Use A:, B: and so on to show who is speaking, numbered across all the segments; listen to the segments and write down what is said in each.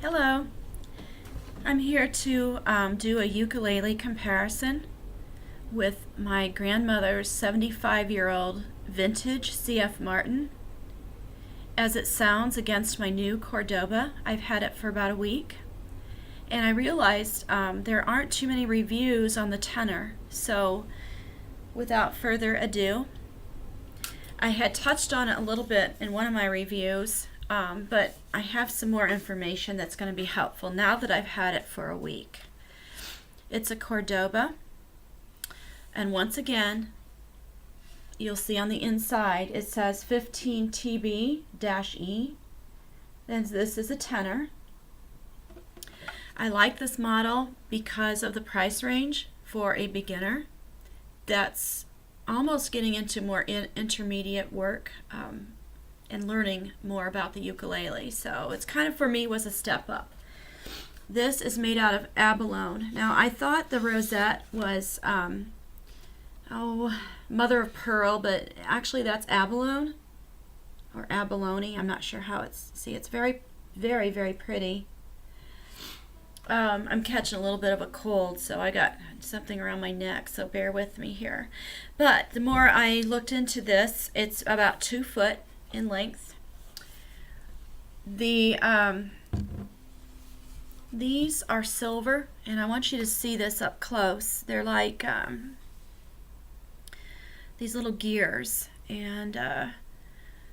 A: Hello, I'm here to do a ukulele comparison with my grandmother's 75-year-old vintage C.F. Martin as it sounds against my new Cordoba. I've had it for about a week, and I realized there aren't too many reviews on the tenor, so without further ado, I had touched on it a little bit in one of my reviews, but I have some more information that's going to be helpful now that I've had it for a week. It's a Cordoba, and once again, you'll see on the inside it says 15TB-E, and this is a tenor. I like this model because of the price range for a beginner that's almost getting into more intermediate work and learning more about the ukulele. So it's kind of, for me, was a step up. This is made out of abalone. Now, I thought the rosette was mother of pearl, but actually that's abalone or abalone. I'm not sure how it's very, very, very pretty. I'm catching a little bit of a cold, so I got something around my neck, so bear with me here. But the more I looked into this, it's about 2 foot in length. These are silver, and I want you to see this up close. They're like these little gears, and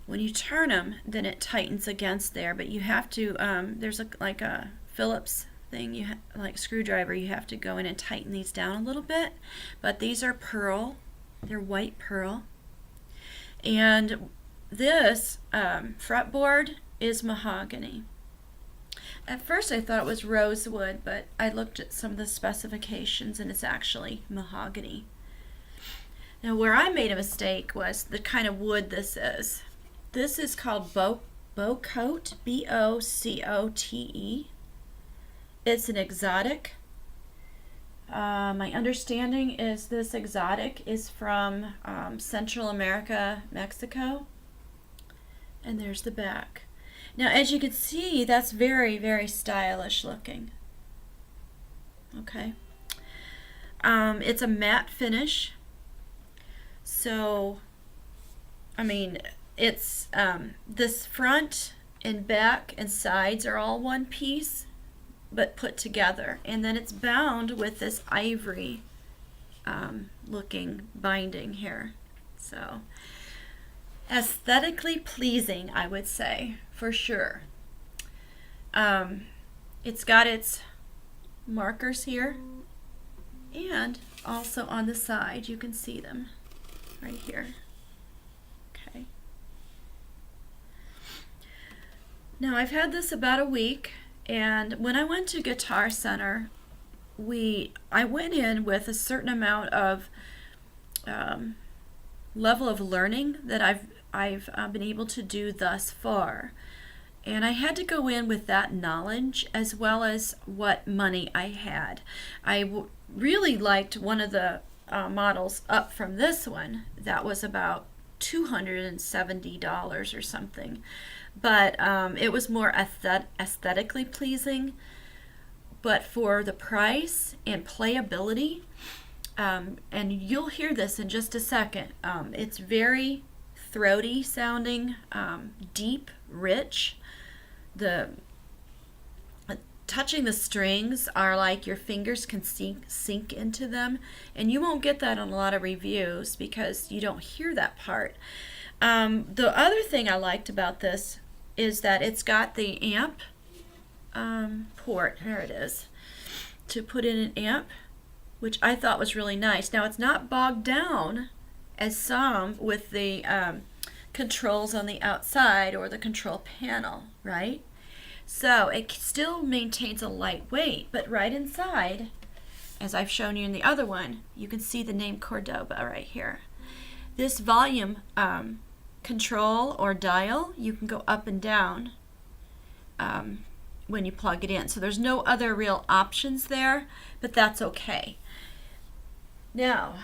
A: when you turn them, then it tightens against there, but you have to, there's like a Phillips thing, like screwdriver, you have to go in and tighten these down a little bit. But these are pearl, they're white pearl, and this fretboard is mahogany. At first I thought it was rosewood, but I looked at some of the specifications and it's actually mahogany. Now, where I made a mistake was the kind of wood this is. This is called Bocote, B-O-C-O-T-E. It's an exotic. My understanding is this exotic is from Central America, Mexico. And there's the back. Now, as you can see, that's very, very stylish looking. Okay. It's a matte finish. So, I mean, it's this front and back and sides are all one piece, but put together, and then it's bound with this ivory looking binding here. So aesthetically pleasing, I would say, for sure. It's got its markers here, and also on the side you can see them right here. Okay. Now, I've had this about a week, and when I went to Guitar Center, I went in with a certain amount of level of learning that I've been able to do thus far, and I had to go in with that knowledge as well as what money I had. I really liked one of the models up from this one that was about $270 or something, but it was more aesthetically pleasing. But for the price and playability, and you'll hear this in just a second, it's very throaty sounding, deep, rich. The touching the strings are like your fingers can sink into them, and you won't get that on a lot of reviews because you don't hear that part. The other thing I liked about this is that it's got the amp port, there it is, to put in an amp, which I thought was really nice. Now, it's not bogged down as some with the controls on the outside or the control panel, right? So it still maintains a light weight, but right inside, as I've shown you in the other one, you can see the name Cordoba right here. This volume control or dial, you can go up and down when you plug it in. So there's no other real options there, but that's okay. Now,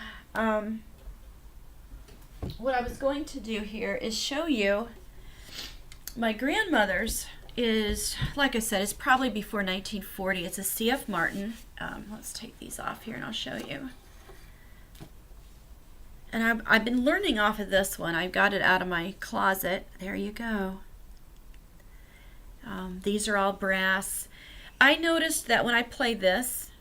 A: what I was going to do here is show you my grandmother's is, like I said, it's probably before 1940. It's a C.F. Martin. Let's take these off here and I'll show you. And I've been learning off of this one. I've got it out of my closet. There you go. These are all brass. I noticed that when I play this,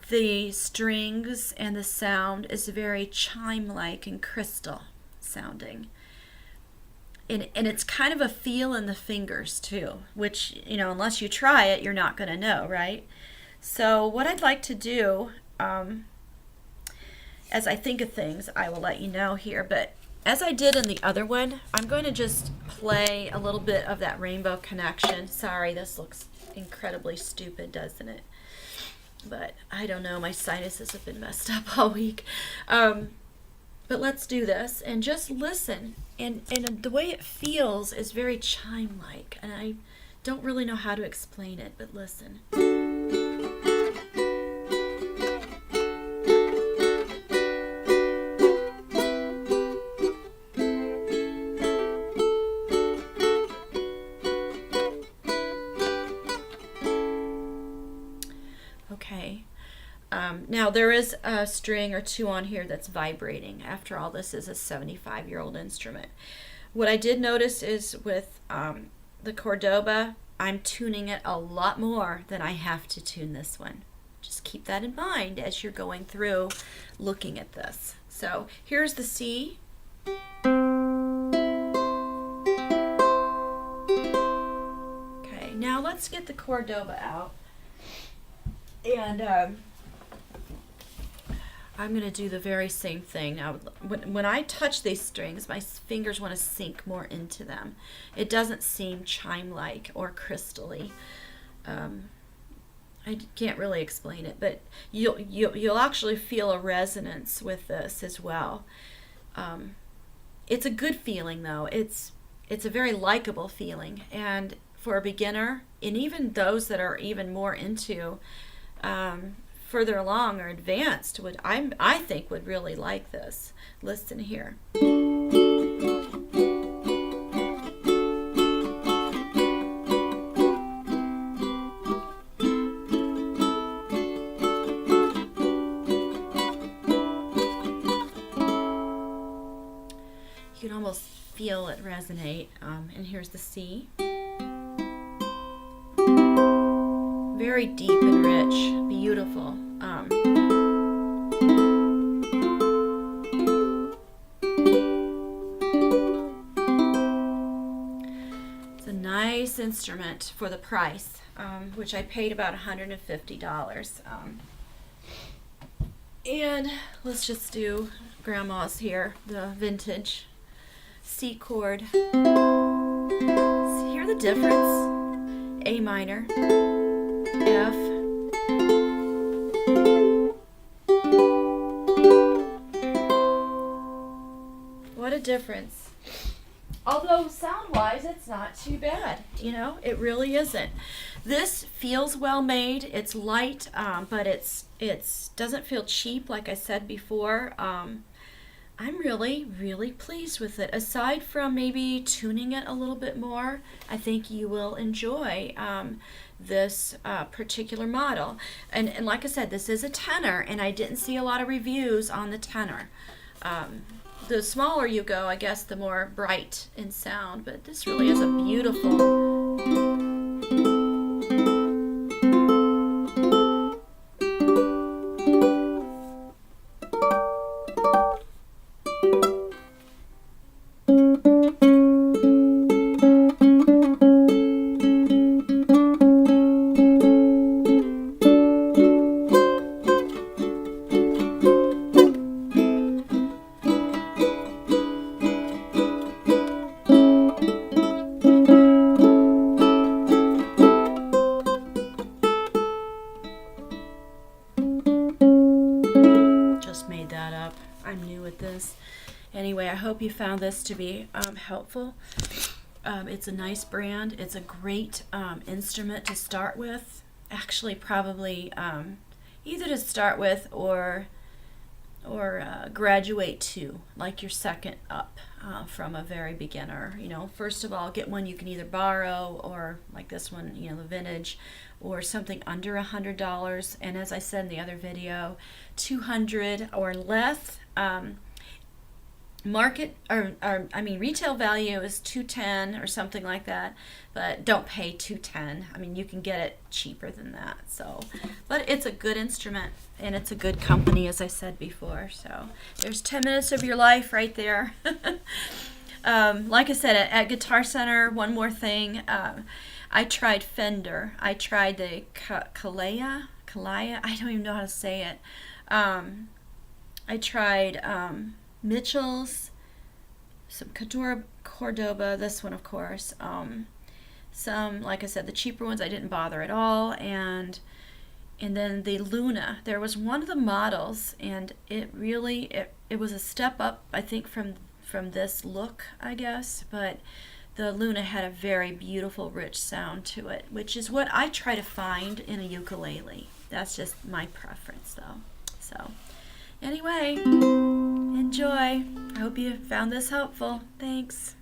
A: the strings and the sound is very chime-like and crystal sounding. And it's kind of a feel in the fingers too, which, you know, unless you try it, you're not going to know, right? So what I'd like to do, as I think of things, I will let you know here. But as I did in the other one, I'm going to just play a little bit of that rainbow connection. Sorry, this looks incredibly stupid, doesn't it? But I don't know, my sinuses have been messed up all week. But let's do this and just listen. And the way it feels is very chime-like, and I don't really know how to explain it, but listen. Okay. Now there is a string or two on here that's vibrating. After all, this is a 75-year-old instrument. What I did notice is with the Cordoba, I'm tuning it a lot more than I have to tune this one. Just keep that in mind as you're going through looking at this. So here's the C. Okay, now let's get the Cordoba out. And I'm going to do the very same thing. Now, when I touch these strings, my fingers want to sink more into them. It doesn't seem chime-like or crystally. I can't really explain it, but you'll actually feel a resonance with this as well. It's a good feeling, though. It's a very likable feeling, and for a beginner, and even those that are even more into further along or advanced, I think would really like this. Listen here. You can almost feel it resonate. And here's the C. Very deep and rich, beautiful. It's a nice instrument for the price, which I paid about $150. And let's just do Grandma's here, the vintage C chord. See, hear the difference? A minor, F, what a difference. Although sound-wise, it's not too bad. You know, it really isn't. This feels well made. It's light, but it's doesn't feel cheap, like I said before. I'm really, really pleased with it. Aside from maybe tuning it a little bit more, I think you will enjoy this particular model. And like I said, this is a tenor, and I didn't see a lot of reviews on the tenor. The smaller you go, I guess, the more bright in sound, but this really is a beautiful... Anyway, I hope you found this to be helpful. It's a nice brand. It's a great instrument to start with. Actually, probably either to start with or graduate to, like your second up from a very beginner. You know, first of all, get one you can either borrow, or like this one, you know, the vintage, or something under $100. And as I said in the other video, 200 or less. Market or I mean retail value is 210 or something like that, but don't pay 210. I mean, you can get it cheaper than that. So, but it's a good instrument and it's a good company, as I said before. So there's 10 minutes of your life right there. Like I said, at Guitar Center, one more thing, I tried Fender. I tried the Kalea. I don't even know how to say it. I tried Mitchell's, some Cordoba, this one of course, some, like I said, the cheaper ones I didn't bother at all, and then the Luna. There was one of the models, and it really, it was a step up, I think, from this look, I guess, but the Luna had a very beautiful, rich sound to it, which is what I try to find in a ukulele. That's just my preference, though. So, anyway, enjoy. I hope you found this helpful. Thanks.